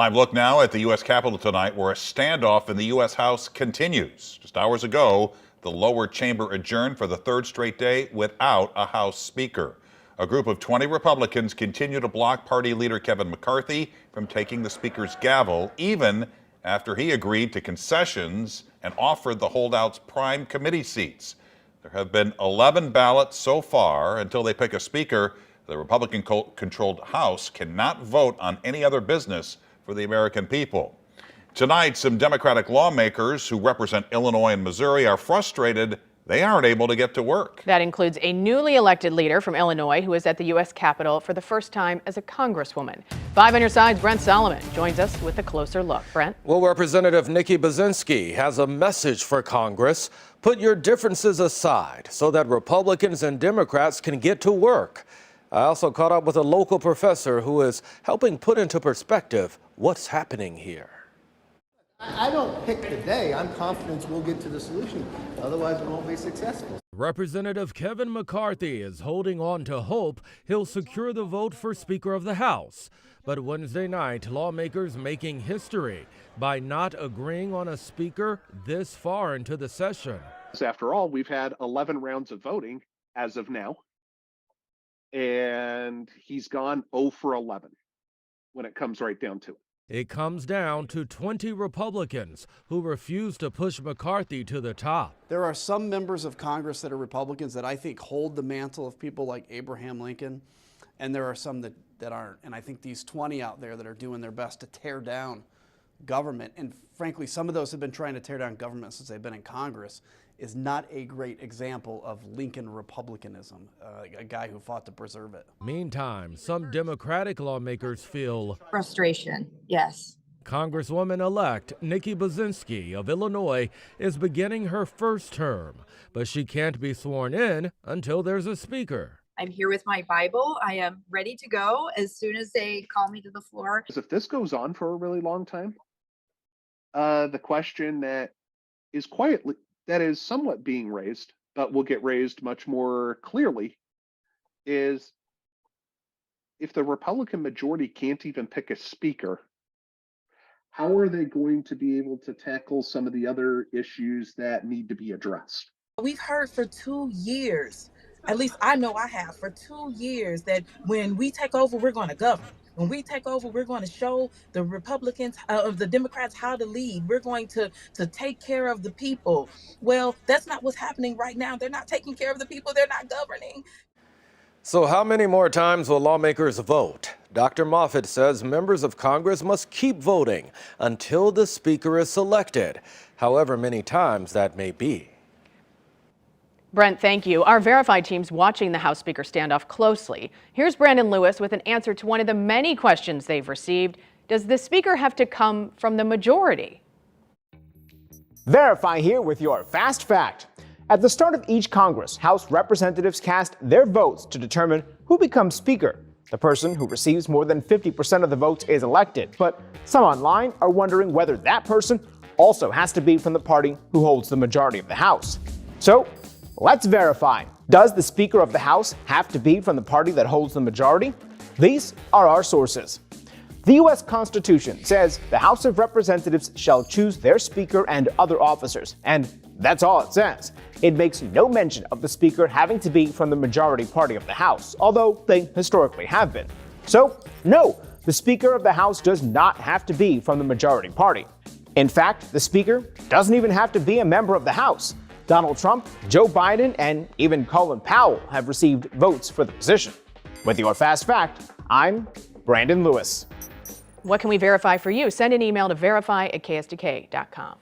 Live look now at the U.S. Capitol tonight, where a standoff in the U.S. House continues. Just hours ago, the lower chamber adjourned for the third straight day without a House Speaker. A group of 20 Republicans continue to block Party Leader Kevin McCarthy from taking the Speaker's gavel, even after he agreed to concessions and offered the holdouts prime committee seats. There have been 11 ballots so far. Until they pick a Speaker, the Republican-controlled House cannot vote on any other business for the American people. Tonight, some Democratic lawmakers who represent Illinois and Missouri are frustrated they aren't able to get to work. That includes a newly elected leader from Illinois who is at the U.S. Capitol for the first time as a congresswoman. 5 on your side's Brent Solomon joins us with a closer look. Brent? Well, Representative Nikki Baczynski has a message for Congress. Put your differences aside so that Republicans and Democrats can get to work. I also caught up with a local professor who is helping put into perspective what's happening here. I don't pick the day. I'm confident we'll get to the solution. Otherwise, we won't be successful. Representative Kevin McCarthy is holding on to hope he'll secure the vote for Speaker of the House. But Wednesday night, lawmakers making history by not agreeing on a speaker this far into the session. After all, we've had 11 rounds of voting as of now, and he's gone 0 for 11 when it comes right down to it. It comes down to 20 Republicans who refuse to push McCarthy to the top. There are some members of Congress that are Republicans that I think hold the mantle of people like Abraham Lincoln, and there are some that aren't. And I think these 20 out there that are doing their best to tear down government, and frankly, some of those have been trying to tear down government since they've been in Congress, is not a great example of Lincoln Republicanism, a guy who fought to preserve it. Meantime, some Democratic lawmakers feel frustration, yes. Congresswoman-elect Nikki Baczynski of Illinois is beginning her first term, but she can't be sworn in until there's a speaker. I'm here with my Bible. I am ready to go as soon as they call me to the floor. If this goes on for a really long time, the question that is somewhat being raised, but will get raised much more clearly, is if the Republican majority can't even pick a speaker, how are they going to be able to tackle some of the other issues that need to be addressed? We've heard for 2 years, at least I know I have, for 2 years, that when we take over, we're going to govern. When we take over, we're going to show the Republicans, the Democrats how to lead. We're going to take care of the people. Well, that's not what's happening right now. They're not taking care of the people. They're not governing. So how many more times will lawmakers vote? Dr. Moffett says members of Congress must keep voting until the speaker is selected, however many times that may be. Brent, thank you. Our Verified team's watching the House Speaker standoff closely. Here's Brandon Lewis with an answer to one of the many questions they've received. Does the Speaker have to come from the majority? Verify here with your Fast Fact. At the start of each Congress, House representatives cast their votes to determine who becomes Speaker. The person who receives more than 50% of the votes is elected, but some online are wondering whether that person also has to be from the party who holds the majority of the House. So, let's verify. Does the Speaker of the House have to be from the party that holds the majority? These are our sources. The U.S. Constitution says the House of Representatives shall choose their Speaker and other officers, and that's all it says. It makes no mention of the Speaker having to be from the majority party of the House, although they historically have been. So, no, the Speaker of the House does not have to be from the majority party. In fact, the Speaker doesn't even have to be a member of the House. Donald Trump, Joe Biden, and even Colin Powell have received votes for the position. With your Fast Fact, I'm Brandon Lewis. What can we verify for you? Send an email to verify@ksdk.com.